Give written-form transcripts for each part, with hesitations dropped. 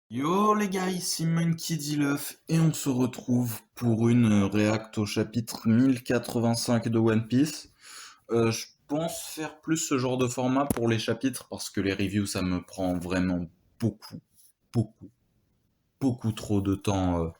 Yo les gars, ici Monkey D. Luffy et on se retrouve pour une react au chapitre 1085 de One Piece. Je pense faire plus ce genre de format pour les chapitres parce que les reviews ça me prend vraiment beaucoup, beaucoup, beaucoup trop de temps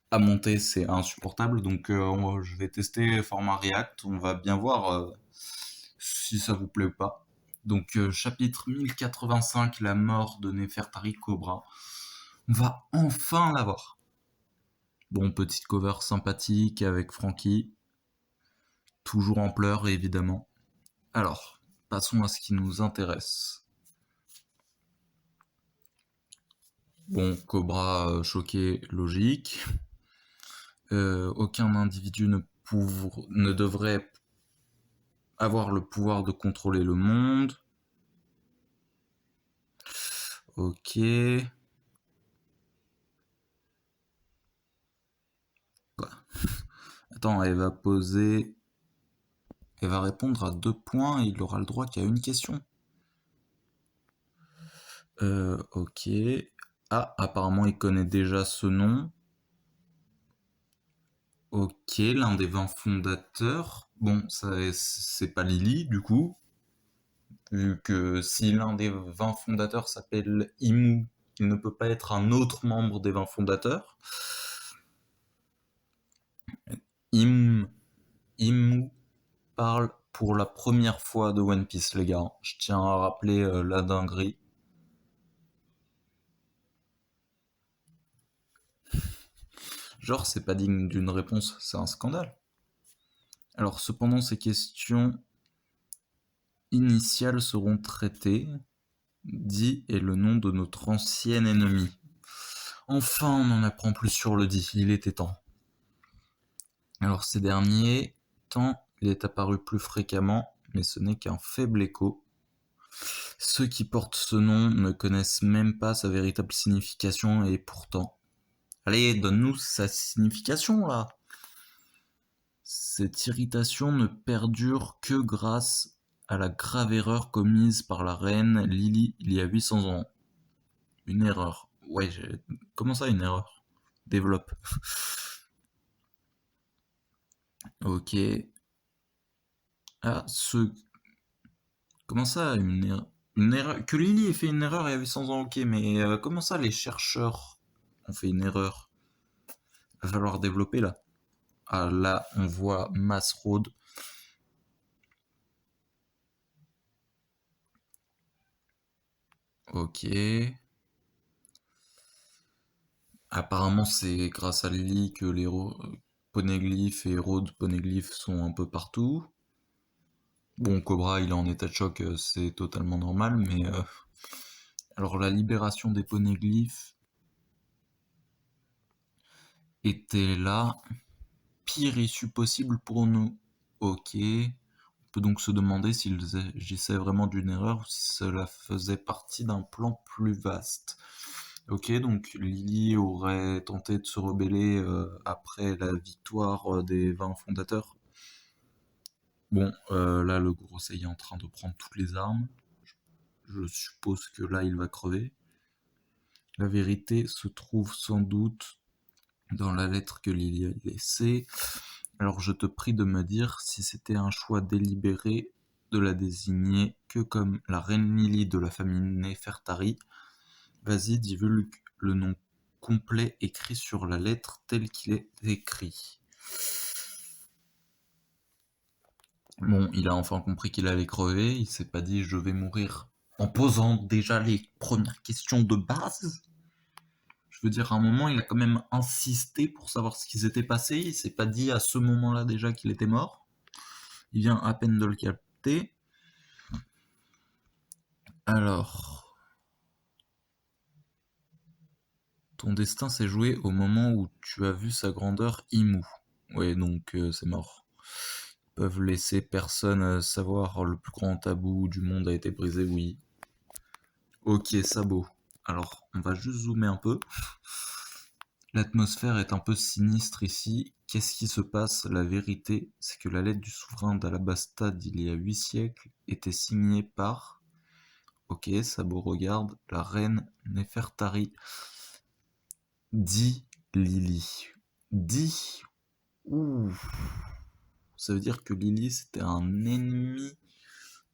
à monter, c'est insupportable. Donc je vais tester format react, on va bien voir si ça vous plaît ou pas. Donc chapitre 1085, la mort de Nefertari Cobra. On va enfin l'avoir. Bon, petite cover sympathique avec Frankie, toujours en pleurs évidemment. Alors, passons à ce qui nous intéresse. Bon, Cobra choqué, logique. Aucun individu ne devrait avoir le pouvoir de contrôler le monde. Ok. Attends, elle va répondre à 2 points et il aura le droit qu'à une question. Ok. Ah, apparemment il connaît déjà ce nom. Ok, l'un des 20 fondateurs. Bon, ça, c'est pas Lily, du coup. Vu que si l'un des 20 fondateurs s'appelle Imu, il ne peut pas être un autre membre des 20 fondateurs. Im, Imu parle pour la première fois de One Piece, les gars. Je tiens à rappeler la dinguerie. Genre, c'est pas digne d'une réponse, c'est un scandale. Alors, cependant, ces questions initiales seront traitées. Di est le nom de notre ancien ennemi. Enfin, on en apprend plus sur le Di, il était temps. Alors, ces derniers temps, il est apparu plus fréquemment, mais ce n'est qu'un faible écho. Ceux qui portent ce nom ne connaissent même pas sa véritable signification et pourtant... Allez, donne-nous sa signification, là. Cette irritation ne perdure que grâce à la grave erreur commise par la reine Lily il y a 800 ans. Une erreur. Ouais, comment ça, une erreur? Développe. Ok. Ah, comment ça, une erreur? Que Lily ait fait une erreur il y a 800 ans, ok, mais comment ça, les chercheurs ont fait une erreur? Va falloir développer là. Ah, là, on voit Mass Road. Ok. Apparemment, c'est grâce à Lily que les poneglyphes et Road poneglyphes sont un peu partout. Bon, Cobra, il est en état de choc, c'est totalement normal, mais alors la libération des poneglyphes était là. Pire issue possible pour nous. Ok. On peut donc se demander s'il s'agissait vraiment d'une erreur ou si cela faisait partie d'un plan plus vaste. Ok, donc Lily aurait tenté de se rebeller après la victoire des 20 fondateurs. Bon, là, le Gorosei est en train de prendre toutes les armes. Je suppose que là, il va crever. La vérité se trouve sans doute dans la lettre que Lily a laissée. Alors je te prie de me dire si c'était un choix délibéré de la désigner que comme la reine Lily de la famille Nefertari. Vas-y, divulgue le nom complet écrit sur la lettre tel qu'il est écrit. Bon, il a enfin compris qu'il allait crever, il s'est pas dit je vais mourir en posant déjà les premières questions de base. Je veux dire, à un moment, il a quand même insisté pour savoir ce qui s'était passé. Il s'est pas dit à ce moment-là déjà qu'il était mort. Il vient à peine de le capter. Alors, ton destin s'est joué au moment où tu as vu sa grandeur Imu. Ouais, donc c'est mort. Ils peuvent laisser personne savoir le plus grand tabou du monde a été brisé, oui. Ok, sabot. Alors, on va juste zoomer un peu. L'atmosphère est un peu sinistre ici. Qu'est-ce qui se passe? La vérité, c'est que la lettre du souverain d'Alabasta d'il y a 8 siècles était signée par... Ok, Sabot regarde, la reine Nefertari. Dit Lily. Dit. Ouh. Ça veut dire que Lily c'était un ennemi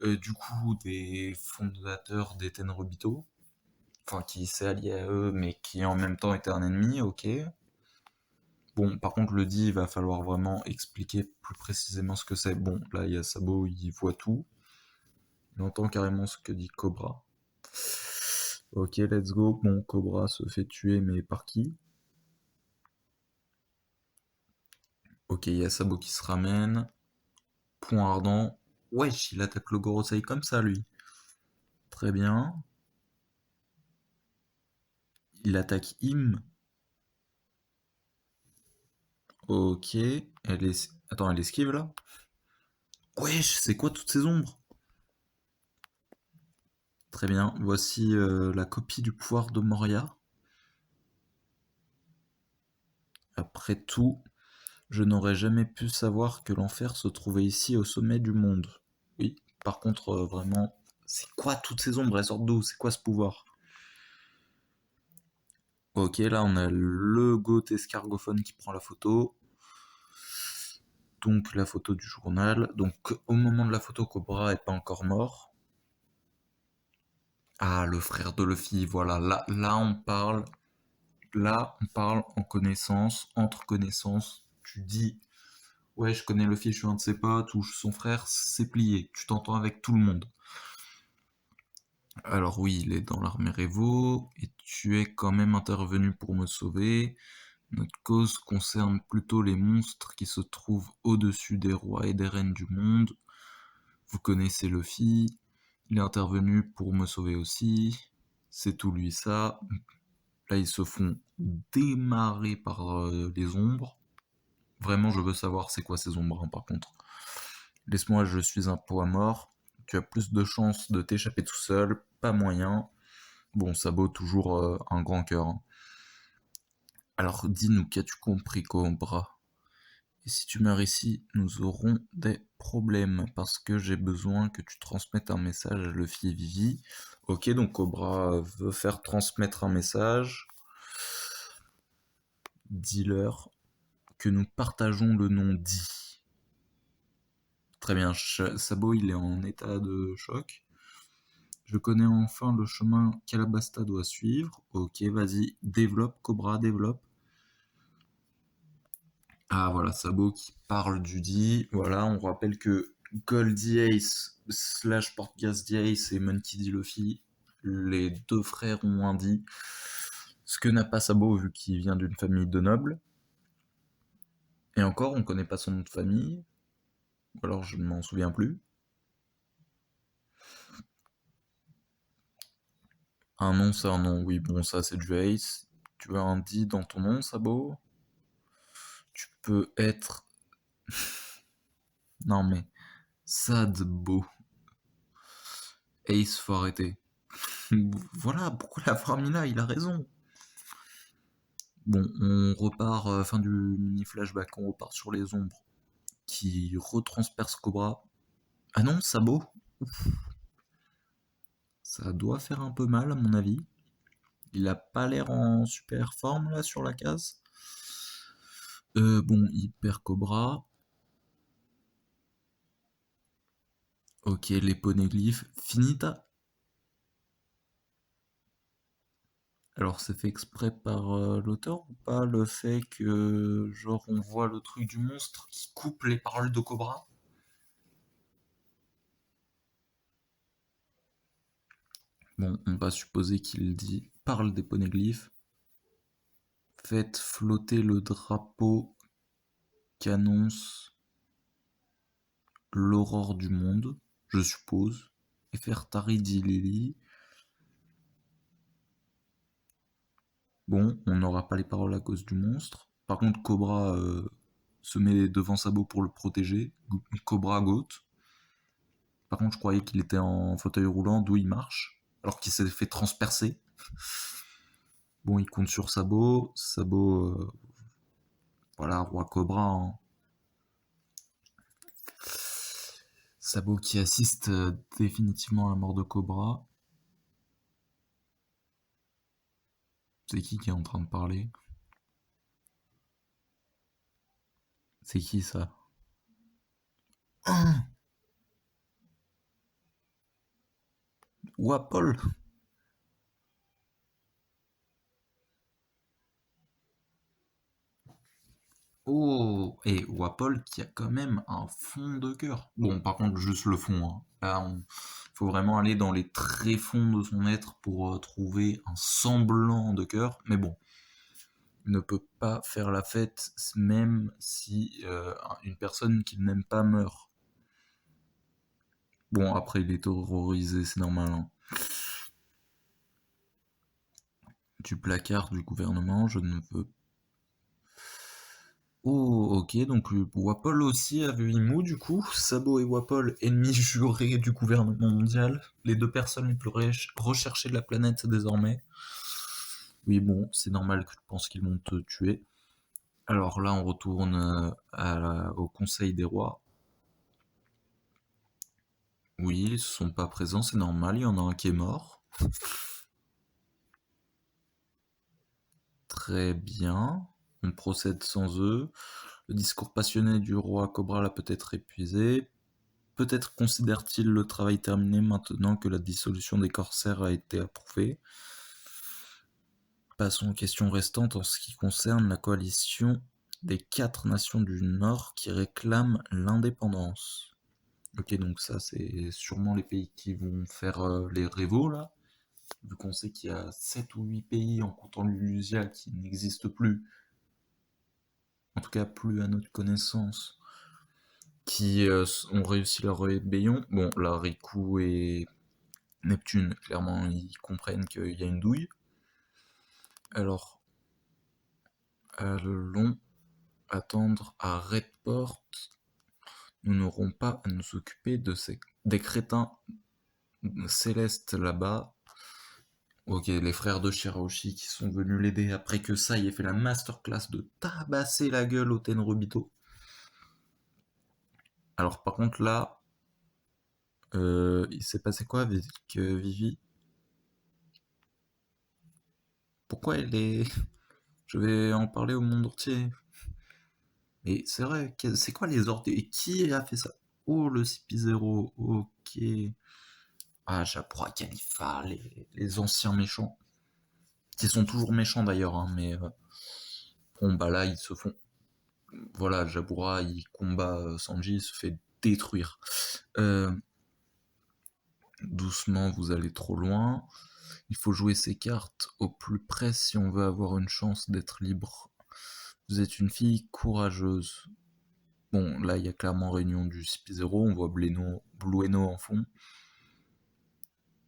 du coup des fondateurs des Tenrobito. Enfin qui s'est allié à eux mais qui en même temps était un ennemi, ok. Bon, par contre, le dit, il va falloir vraiment expliquer plus précisément ce que c'est. Bon, là, il y a Sabo, il voit tout. Il entend carrément ce que dit Cobra. Ok, let's go. Bon, Cobra se fait tuer, mais par qui? Ok, il y a Sabo qui se ramène. Point ardent. Wesh, il attaque le Gorosei comme ça, lui. Très bien. Il attaque Im. Ok. Elle est... Attends, elle esquive, là? Wesh, c'est quoi toutes ces ombres? Très bien. Voici la copie du pouvoir de Moria. Après tout, je n'aurais jamais pu savoir que l'enfer se trouvait ici au sommet du monde. Oui, par contre, vraiment, c'est quoi toutes ces ombres? Elles sortent d'où? C'est quoi ce pouvoir? Ok, là on a le goth escargophone qui prend la photo. Donc la photo du journal. Donc au moment de la photo, Cobra est pas encore mort. Ah, le frère de Luffy, voilà. Là on parle. Là on parle en connaissance, entre connaissances. Tu dis ouais, je connais Luffy, je suis un de ses potes, ou son frère, c'est plié. Tu t'entends avec tout le monde. Alors oui, il est dans l'armée Revo, et tu es quand même intervenu pour me sauver. Notre cause concerne plutôt les monstres qui se trouvent au-dessus des rois et des reines du monde. Vous connaissez Luffy, il est intervenu pour me sauver aussi. C'est tout lui ça. Là, ils se font démarrer par les ombres. Vraiment, je veux savoir c'est quoi ces ombres, hein, par contre. Laisse-moi, je suis un poids mort. Tu as plus de chances de t'échapper tout seul, pas moyen. Bon, Sabot, toujours un grand cœur, hein. Alors dis-nous, qu'as-tu compris, Cobra? Et si tu meurs ici, nous aurons des problèmes, parce que j'ai besoin que tu transmettes un message à Luffy et Vivi. Ok, donc Cobra veut faire transmettre un message. Dis-leur que nous partageons le nom dit. Très bien, Sabo, il est en état de choc. Je connais enfin le chemin qu'Alabasta doit suivre. Ok, vas-y, développe, Cobra, développe. Ah voilà, Sabo qui parle du dit. Voilà, on rappelle que Goldie Ace slash Portgas Ace et Monkey D. Luffy, les deux frères ont un dit. Ce que n'a pas Sabo vu qu'il vient d'une famille de nobles. Et encore, on connaît pas son nom de famille. Ou alors je ne m'en souviens plus. Un nom, c'est un nom. Oui, bon, ça c'est du Ace. Tu as un dit dans ton nom, Sabo? Tu peux être... Non mais... Sadbo. Ace, faut arrêter. Voilà, pourquoi l'avoir mis là? Il a raison. Bon, on repart, fin du mini flashback, on repart sur les ombres qui retranspercent Cobra. Ah non, Sabo, ça doit faire un peu mal à mon avis. Il a pas l'air en super forme là sur la case. Bon, il perd Cobra. Ok, les poneglyphes. Finita. Alors c'est fait exprès par l'auteur ou pas le fait que genre on voit le truc du monstre qui coupe les paroles de Cobra? Bon, on va supposer qu'il dit parle des poneglyphes. Faites flotter le drapeau qu'annonce l'aurore du monde, je suppose, et faire Taridi Lily. Bon, on n'aura pas les paroles à cause du monstre. Par contre, Cobra se met devant Sabo pour le protéger. Cobra Goat. Par contre, je croyais qu'il était en fauteuil roulant, d'où il marche, alors qu'il s'est fait transpercer. Bon, il compte sur Sabo. Sabo, voilà, roi Cobra, hein. Sabo qui assiste définitivement à la mort de Cobra. C'est qui est en train de parler? C'est qui ça? Ah, Wapol. Oh, et Wapol qui a quand même un fond de cœur. Bon, par contre, juste le fond, hein. Là, faut vraiment aller dans les tréfonds de son être pour trouver un semblant de cœur. Mais bon, il ne peut pas faire la fête même si une personne qu'il n'aime pas meurt. Bon, après, il est terrorisé, c'est normal, hein. Du placard du gouvernement, je ne veux. Oh, ok, donc Wapol aussi a vu Imou du coup. Sabo et Wapol, ennemis jurés du gouvernement mondial. Les deux personnes les plus recherchées de la planète désormais. Oui, bon, c'est normal que tu penses qu'ils vont te tuer. Alors là, on retourne au Conseil des Rois. Oui, ils sont pas présents, c'est normal, il y en a un qui est mort. Très bien, on procède sans eux. Le discours passionné du roi Cobra l'a peut-être épuisé. Peut-être considère-t-il le travail terminé maintenant que la dissolution des corsaires a été approuvée. Passons aux questions restantes en ce qui concerne la coalition des 4 nations du Nord qui réclament l'indépendance. Ok, donc ça c'est sûrement les pays qui vont faire les révos là, vu qu'on sait qu'il y a 7 ou 8 pays en comptant l'Ulusia qui n'existent plus, en tout cas plus à notre connaissance, qui ont réussi leur rébellion. Bon, là, Riku et Neptune, clairement, ils comprennent qu'il y a une douille. Alors, allons attendre à Redport. Nous n'aurons pas à nous occuper des crétins célestes là-bas. Ok, les frères de Shirahoshi qui sont venus l'aider après que ça, il ait fait la masterclass de tabasser la gueule au Tenrobito. Alors par contre là, il s'est passé quoi avec Vivi? Pourquoi elle est... Je vais en parler au monde entier. Et c'est vrai, c'est quoi les ordres? Et qui a fait ça? Oh, le CP0, ok. Ah, Japura Khalifa, les anciens méchants. Qui sont toujours méchants d'ailleurs, hein, mais bon, bah là, ils se font. Voilà, Jabura, il combat Sanji, il se fait détruire. Euh, Doucement, vous allez trop loin. Il faut jouer ses cartes au plus près si on veut avoir une chance d'être libre. Vous êtes une fille courageuse. Bon, là, il y a clairement réunion du CP0, on voit Blueno en fond.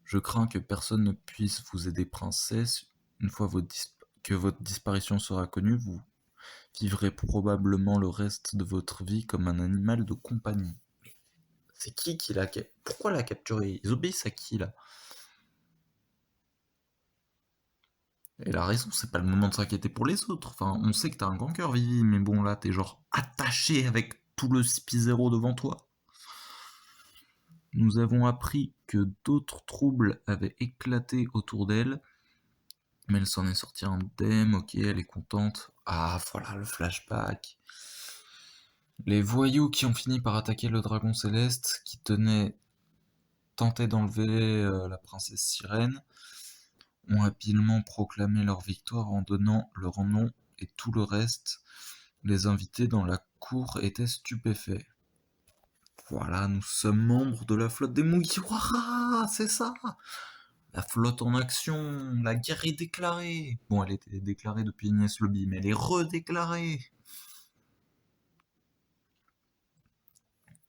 Je crains que personne ne puisse vous aider, princesse. Une fois que votre disparition sera connue, vous vivrez probablement le reste de votre vie comme un animal de compagnie. C'est qui l'a... Pourquoi l'a capturé? Ils obéissent à qui, là? Elle a raison, c'est pas le moment de s'inquiéter pour les autres. Enfin, on sait que t'as un grand cœur, Vivi, mais bon, là, t'es genre attaché avec tout le CP0 devant toi. Nous avons appris que d'autres troubles avaient éclaté autour d'elle, mais elle s'en est sortie indemne, ok, elle est contente. Ah, voilà le flashback. Les voyous qui ont fini par attaquer le dragon céleste, qui tentait d'enlever la princesse sirène, ont habilement proclamé leur victoire en donnant leur nom et tout le reste. Les invités dans la cour étaient stupéfaits. Voilà, nous sommes membres de la flotte des Mugiwara, c'est ça! La flotte en action, la guerre est déclarée. Bon, elle était déclarée depuis Ines Lobby, mais elle est redéclarée.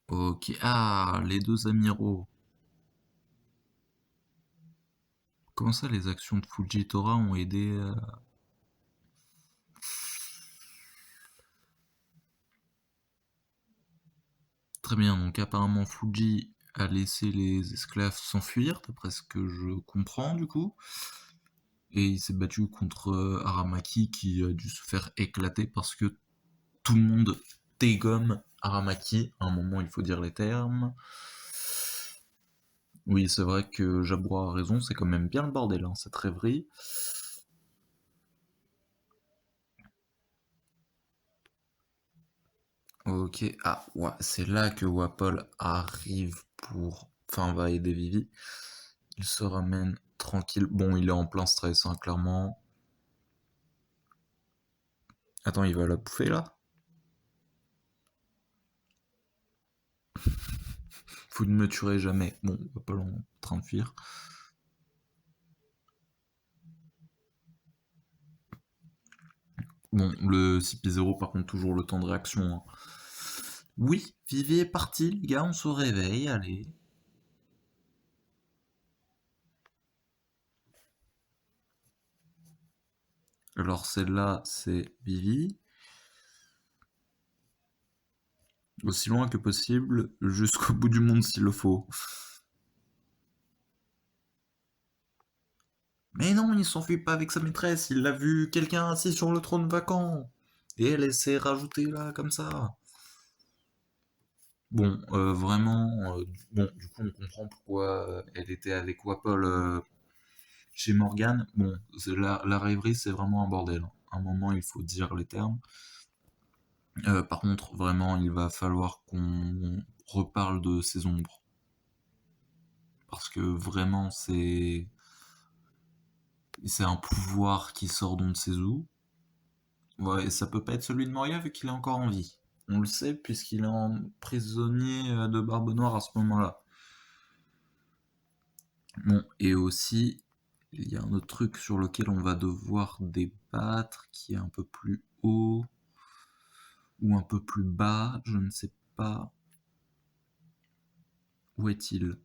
Ok, ah, les deux amiraux. Comment ça, les actions de Fujitora ont aidé Très bien, donc apparemment Fuji a laissé les esclaves s'enfuir, d'après ce que je comprends du coup. Et il s'est battu contre Aramaki qui a dû se faire éclater parce que tout le monde dégomme Aramaki. À un moment, il faut dire les termes. Oui, c'est vrai que Jabura a raison, c'est quand même bien le bordel, hein, cette rêverie. Ok, ah ouais, c'est là que Wapol arrive pour... Enfin, va aider Vivi. Il se ramène tranquille. Bon, il est en plein stress, hein, clairement. Attends, il va la bouffer là? Vous ne me tuerez jamais. Bon, Wapol en train de fuir. Bon, le CP0 par contre, toujours le temps de réaction, hein. Oui, Vivi est parti, les gars, on se réveille, allez. Alors celle-là, c'est Vivi. Aussi loin que possible, jusqu'au bout du monde s'il le faut. Mais non, il s'enfuit pas avec sa maîtresse, il a vu quelqu'un assis sur le trône vacant. Et elle s'est rajoutée là, comme ça. Bon, vraiment, bon, du coup, on comprend pourquoi elle était avec Wapol chez Morgane. Bon, la rêverie, c'est vraiment un bordel, hein. À un moment, il faut dire les termes. Par contre, vraiment, il va falloir qu'on reparle de ces ombres. Parce que vraiment, c'est un pouvoir qui sort d'on ne sait où. Ouais, et ça peut pas être celui de Moria vu qu'il est encore en vie. On le sait puisqu'il est en prisonnier de Barbe Noire à ce moment-là. Bon, et aussi, il y a un autre truc sur lequel on va devoir débattre qui est un peu plus haut ou un peu plus bas, je ne sais pas. Où est-il?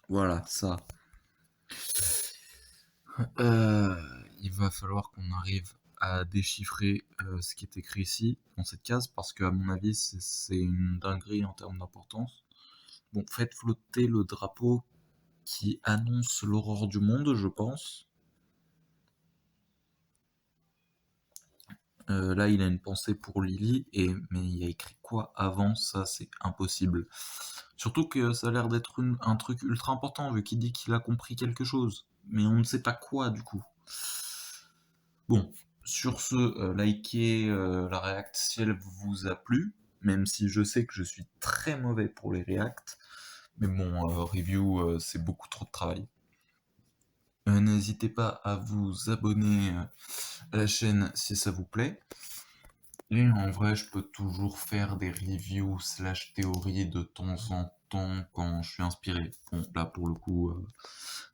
Voilà, ça. Euh, il va falloir qu'on arrive à déchiffrer ce qui est écrit ici, dans cette case, parce qu'à mon avis, c'est une dinguerie en termes d'importance. Bon, faites flotter le drapeau qui annonce l'aurore du monde, je pense. Là, il a une pensée pour Lily, mais il y a écrit quoi avant ça, c'est impossible. Surtout que ça a l'air d'être un truc ultra important, vu qu'il dit qu'il a compris quelque chose. Mais on ne sait pas quoi, du coup. Bon, sur ce, likez la React si elle vous a plu, même si je sais que je suis très mauvais pour les React. Mais bon, review, c'est beaucoup trop de travail. N'hésitez pas à vous abonner à la chaîne si ça vous plaît. Et en vrai, je peux toujours faire des reviews slash théories de temps en temps quand je suis inspiré. Bon, là pour le coup,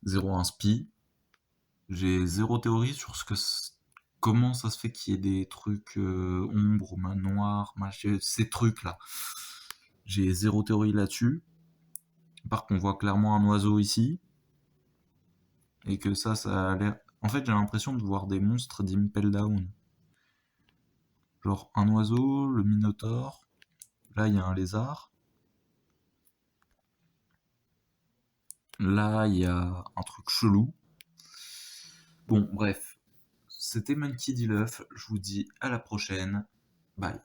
zéro inspi. J'ai zéro théorie sur comment ça se fait qu'il y ait des trucs ombre, manoir, machin, ces trucs là. J'ai zéro théorie là-dessus. Par contre, on voit clairement un oiseau ici. Et que ça a l'air. En fait, j'ai l'impression de voir des monstres d'Impel Down. Genre un oiseau, le Minotaure. Là, il y a un lézard. Là, il y a un truc chelou. Bon, bref. C'était Monkey D. Luff. Je vous dis à la prochaine. Bye.